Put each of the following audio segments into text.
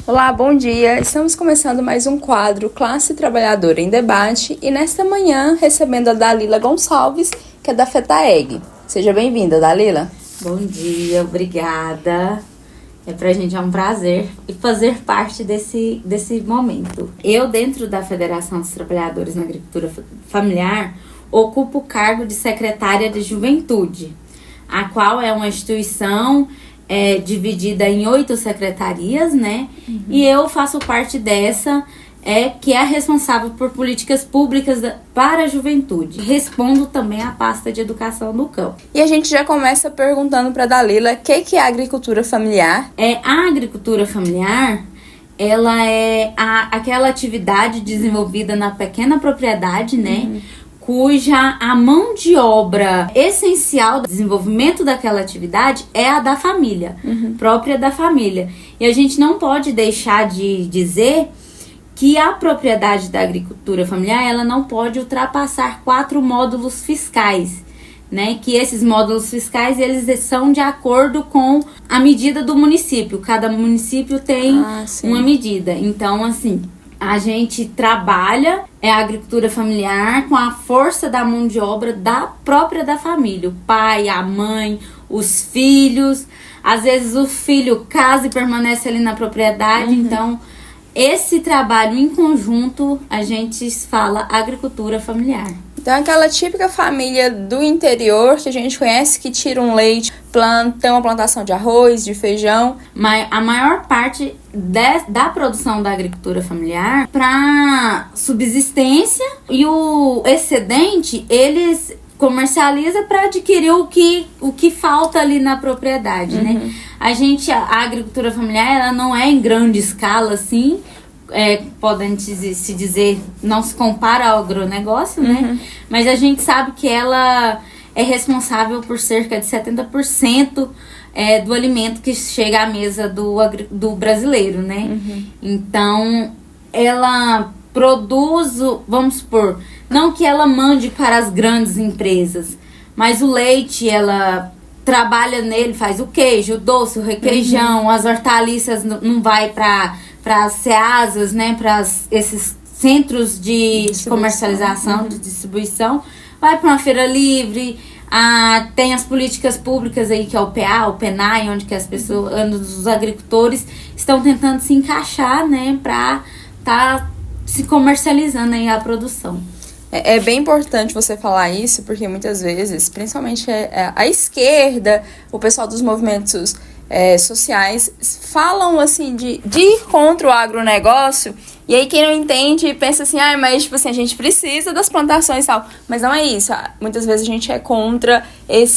Olá, bom dia! Estamos começando mais um quadro Classe Trabalhadora em Debate e nesta manhã recebendo a Dalila Gonçalves, que é da FETAEG. Seja bem-vinda, Dalila. Bom dia, obrigada. Pra gente é um prazer fazer parte desse momento. Eu, dentro da Federação dos Trabalhadores na Agricultura Familiar, ocupo o cargo de secretária de Juventude, a qual é uma instituição dividida em 8 secretarias, né? Uhum. E eu faço parte dessa, que é a responsável por políticas públicas para a juventude. Respondo também à pasta de educação do campo. E a gente já começa perguntando para a Dalila o que é a agricultura familiar. A agricultura familiar, ela é aquela atividade desenvolvida na pequena propriedade, né? Uhum. Cuja a mão de obra essencial do desenvolvimento daquela atividade é a da família, própria da família. E a gente não pode deixar de dizer que a propriedade da agricultura familiar, ela não pode ultrapassar 4 módulos fiscais, né? Que esses módulos fiscais, eles são de acordo com a medida do município. Cada município tem uma medida. Então, assim, a gente trabalha a agricultura familiar com a força da mão de obra própria da família. O pai, a mãe, os filhos. Às vezes o filho casa e permanece ali na propriedade. Então, esse trabalho em conjunto, a gente fala agricultura familiar. Então, aquela típica família do interior que a gente conhece, que tira um leite, tem uma plantação de arroz, de feijão. Mas a maior parte da produção da agricultura familiar para subsistência, e o excedente eles comercializa para adquirir o que falta ali na propriedade, né? A agricultura familiar, ela não é em grande escala assim, podem se dizer, não se compara ao agronegócio, né? Mas a gente sabe que ela é responsável por cerca de 70% do alimento que chega à mesa do brasileiro, né? Então, ela produz, vamos supor, não que ela mande para as grandes empresas, mas o leite, ela trabalha nele, faz o queijo, o doce, o requeijão, as hortaliças não vai para as ceasas, né, para esses centros de comercialização, de distribuição, vai para uma feira livre. Tem as políticas públicas aí, que é o PA, o PENAI, onde que as pessoas, os agricultores estão tentando se encaixar, né, para tá se comercializando aí a produção. É bem importante você falar isso, porque muitas vezes, principalmente a esquerda, o pessoal dos movimentos sociais, falam assim de ir contra o agronegócio, e aí quem não entende pensa assim, mas tipo assim, a gente precisa das plantações e tal, mas não é isso. Muitas vezes a gente é contra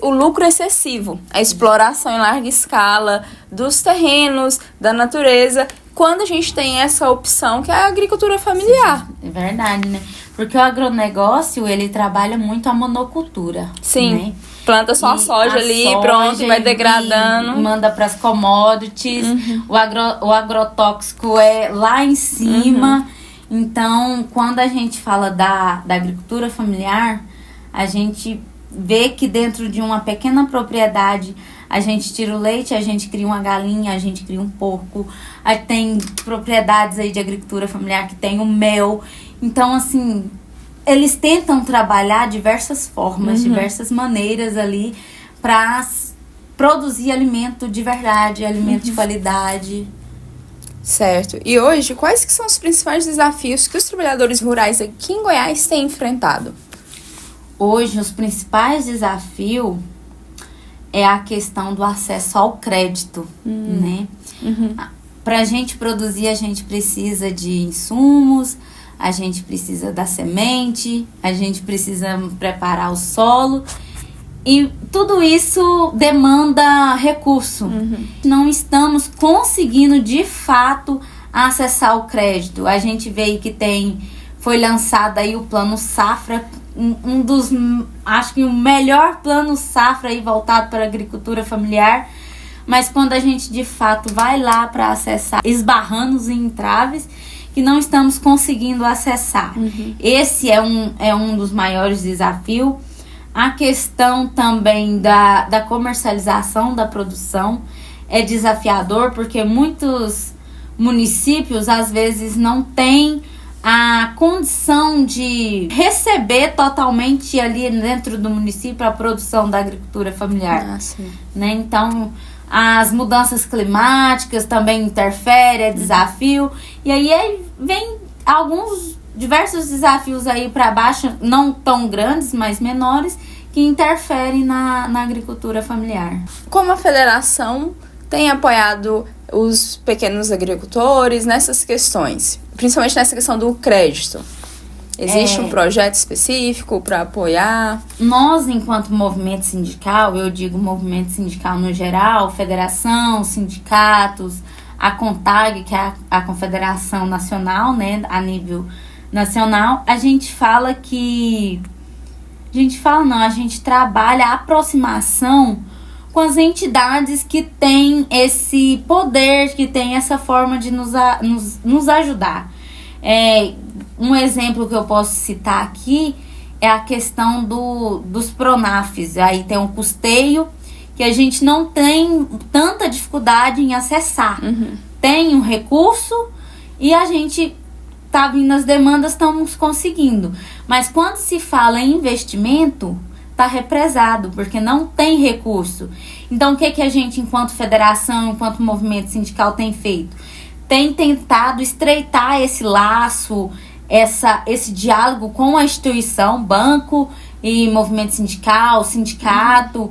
o lucro excessivo, a exploração em larga escala dos terrenos, da natureza, quando a gente tem essa opção que é a agricultura familiar. Sim, é verdade, né? Porque o agronegócio, ele trabalha muito a monocultura. Sim, né? Planta só a soja ali, soja, pronto, vai degradando. Manda para as commodities, o agrotóxico é lá em cima. Então, quando a gente fala da agricultura familiar, a gente vê que dentro de uma pequena propriedade, a gente tira o leite, a gente cria uma galinha, a gente cria um porco. Aí tem propriedades aí de agricultura familiar que tem o mel. Então, assim, eles tentam trabalhar diversas formas, diversas maneiras ali para produzir alimento de verdade, alimento de qualidade. Certo. E hoje, quais que são os principais desafios que os trabalhadores rurais aqui em Goiás têm enfrentado? Hoje, os principais desafios é a questão do acesso ao crédito, né? Para a gente produzir, a gente precisa de insumos, a gente precisa da semente, a gente precisa preparar o solo, e tudo isso demanda recurso. Não estamos conseguindo de fato acessar o crédito. A gente vê que foi lançado aí o Plano Safra, acho que o melhor Plano Safra aí voltado para a agricultura familiar, mas quando a gente de fato vai lá para acessar, esbarrando os entraves que não estamos conseguindo acessar. Esse é um dos maiores desafios. A questão também da comercialização da produção é desafiador, porque muitos municípios às vezes não têm a condição de receber totalmente ali dentro do município a produção da agricultura familiar, né? Então, as mudanças climáticas também interferem, é desafio, e aí vem diversos desafios aí para baixo, não tão grandes, mas menores, que interferem na agricultura familiar. Como a federação tem apoiado os pequenos agricultores nessas questões, principalmente nessa questão do crédito? Existe um projeto específico para apoiar? Nós, enquanto movimento sindical, eu digo movimento sindical no geral, federação, sindicatos, a CONTAG, que é a Confederação Nacional, né, a nível nacional, a gente trabalha a aproximação com as entidades que têm esse poder, que têm essa forma de nos ajudar. Um exemplo que eu posso citar aqui é a questão dos PRONAFs. Aí tem um custeio que a gente não tem tanta dificuldade em acessar. Tem um recurso e a gente tá vindo as demandas, estamos conseguindo. Mas quando se fala em investimento, tá represado, porque não tem recurso. Então, o que a gente, enquanto federação, enquanto movimento sindical, tem feito? Tem tentado estreitar esse laço, esse diálogo com a instituição, banco e movimento sindical, sindicato,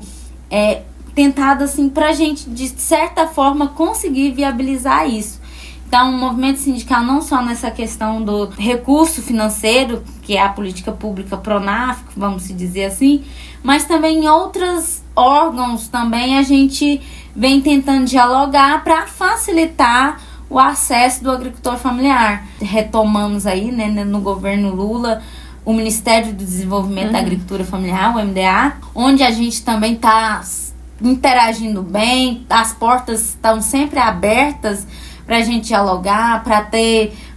tentado, assim, pra gente, de certa forma, conseguir viabilizar isso. Então, o movimento sindical, não só nessa questão do recurso financeiro, que é a política pública PRONAF, vamos dizer assim, mas também em outros órgãos também a gente vem tentando dialogar para facilitar o acesso do agricultor familiar. Retomamos aí, né, no governo Lula, o Ministério do Desenvolvimento da Agricultura Familiar, o MDA, onde a gente também está interagindo bem, as portas estão sempre abertas para a gente dialogar, para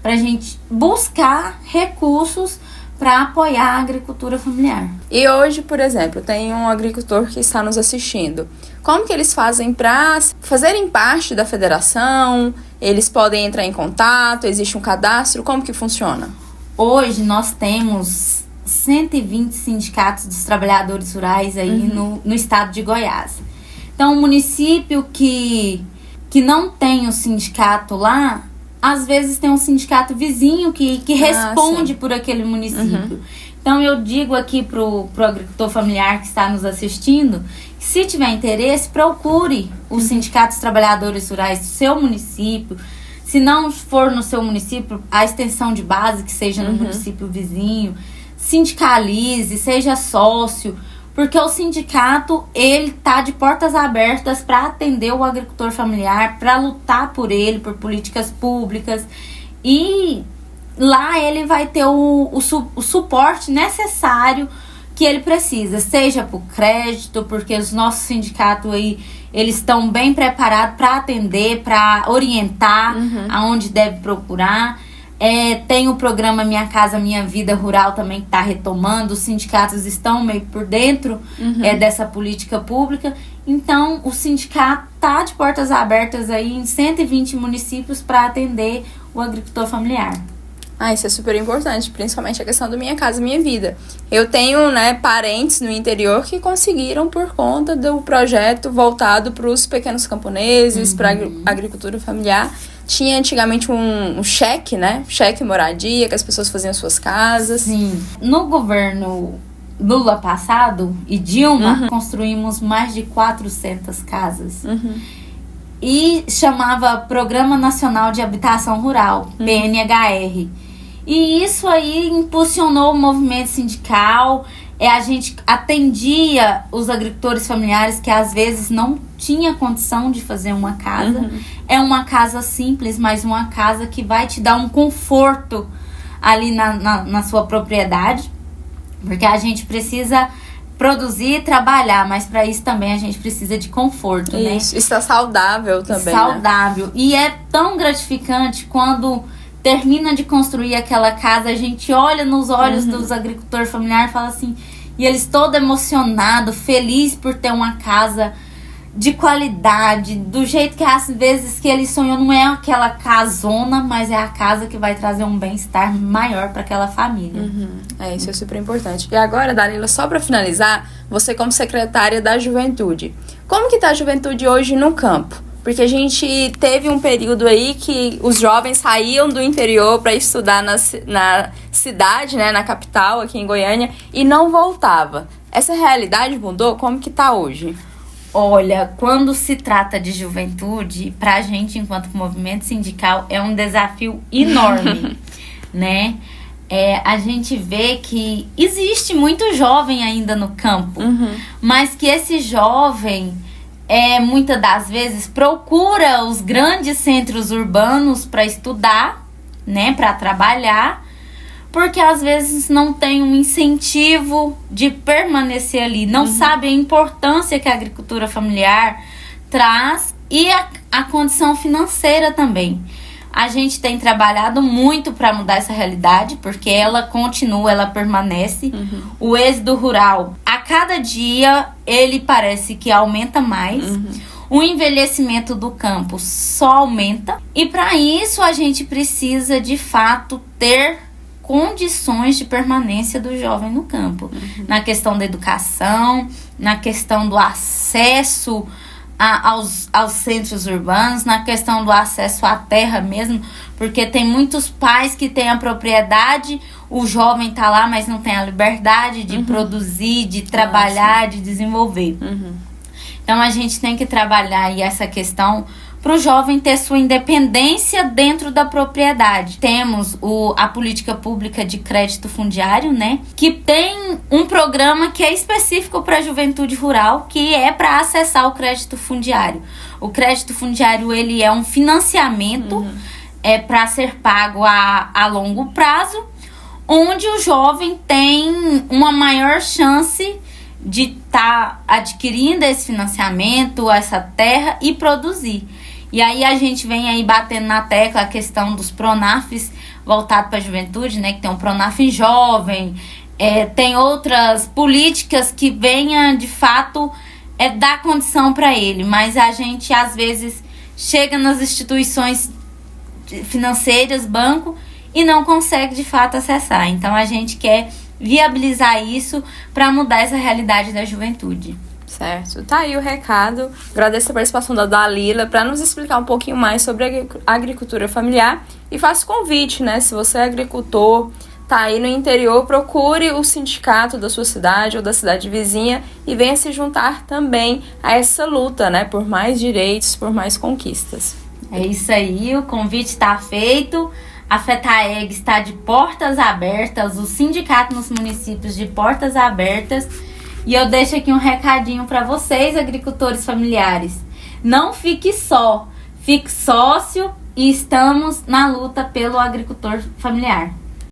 a gente buscar recursos para apoiar a agricultura familiar. E hoje, por exemplo, tem um agricultor que está nos assistindo. Como que eles fazem para fazerem parte da federação? Eles podem entrar em contato? Existe um cadastro? Como que funciona? Hoje nós temos 120 sindicatos dos trabalhadores rurais aí no estado de Goiás. Então, um município que não tem o sindicato lá, às vezes tem um sindicato vizinho que responde por aquele município. Então, eu digo aqui pro agricultor familiar que está nos assistindo, que se tiver interesse, procure os sindicatos trabalhadores rurais do seu município. Se não for no seu município, a extensão de base que seja no município vizinho. Sindicalize, seja sócio, porque o sindicato, ele tá de portas abertas para atender o agricultor familiar, para lutar por ele, por políticas públicas. E lá ele vai ter o suporte necessário que ele precisa, seja por crédito, porque os nossos sindicatos aí, eles estão bem preparados para atender, para orientar aonde deve procurar. Tem o programa Minha Casa Minha Vida Rural também que está retomando. Os sindicatos estão meio por dentro dessa política pública. Então, o sindicato está de portas abertas aí em 120 municípios para atender o agricultor familiar. Isso é super importante, principalmente a questão do Minha Casa Minha Vida. Eu tenho, parentes no interior que conseguiram por conta do projeto voltado para os pequenos camponeses, para a agricultura familiar. Tinha antigamente um cheque, cheque moradia, que as pessoas faziam suas casas. Sim. No governo Lula passado e Dilma, construímos mais de 400 casas. E chamava Programa Nacional de Habitação Rural, PNHR. E isso aí impulsionou o movimento sindical. A gente atendia os agricultores familiares que às vezes não tinha condição de fazer uma casa. É uma casa simples, mas uma casa que vai te dar um conforto ali na sua propriedade. Porque a gente precisa produzir e trabalhar, mas para isso também a gente precisa de conforto, né? Isso, está saudável também, saudável. E é tão gratificante quando termina de construir aquela casa, a gente olha nos olhos dos agricultores familiares e fala assim, e eles todos emocionados, felizes por ter uma casa de qualidade, do jeito que às vezes que ele sonhou, não é aquela casona, mas é a casa que vai trazer um bem-estar maior para aquela família. Isso é super importante. E agora, Dalila, só para finalizar, você como secretária da Juventude, como que tá a juventude hoje no campo? Porque a gente teve um período aí que os jovens saíam do interior para estudar na cidade, né, na capital, aqui em Goiânia, e não voltava. Essa realidade mudou? Como que tá hoje? Olha, quando se trata de juventude, pra gente, enquanto movimento sindical, é um desafio enorme, né? A gente vê que existe muito jovem ainda no campo, mas que esse jovem, muitas das vezes, procura os grandes centros urbanos para estudar, né? Para trabalhar, porque às vezes não tem um incentivo de permanecer ali, não sabe a importância que a agricultura familiar traz e a condição financeira também. A gente tem trabalhado muito para mudar essa realidade, porque ela continua, ela permanece. O êxodo rural, a cada dia, ele parece que aumenta mais. O envelhecimento do campo só aumenta. E para isso a gente precisa, de fato, ter condições de permanência do jovem no campo. Na questão da educação, na questão do acesso aos centros urbanos, na questão do acesso à terra mesmo, porque tem muitos pais que têm a propriedade, o jovem tá lá, mas não tem a liberdade de produzir, de trabalhar, de desenvolver. Então a gente tem que trabalhar aí essa questão para o jovem ter sua independência dentro da propriedade. Temos a política pública de crédito fundiário, né? Que tem um programa que é específico para a juventude rural, que é para acessar o crédito fundiário. O crédito fundiário, ele é um financiamento para ser pago a longo prazo, onde o jovem tem uma maior chance de estar adquirindo esse financiamento, essa terra e produzir. E aí a gente vem aí batendo na tecla a questão dos Pronafs voltado para a juventude, né? Que tem um Pronaf jovem, tem outras políticas que venham de fato dar condição para ele. Mas a gente às vezes chega nas instituições financeiras, banco, e não consegue de fato acessar. Então a gente quer viabilizar isso para mudar essa realidade da juventude. Certo, tá aí o recado. Agradeço a participação da Dalila para nos explicar um pouquinho mais sobre a agricultura familiar. E faço convite, né? Se você é agricultor, tá aí no interior, procure o sindicato da sua cidade ou da cidade vizinha e venha se juntar também a essa luta, né? Por mais direitos, por mais conquistas. É isso aí, o convite está feito. A FETAEG está de portas abertas, o sindicato nos municípios de portas abertas. E eu deixo aqui um recadinho para vocês, agricultores familiares. Não fique só, fique sócio e estamos na luta pelo agricultor familiar.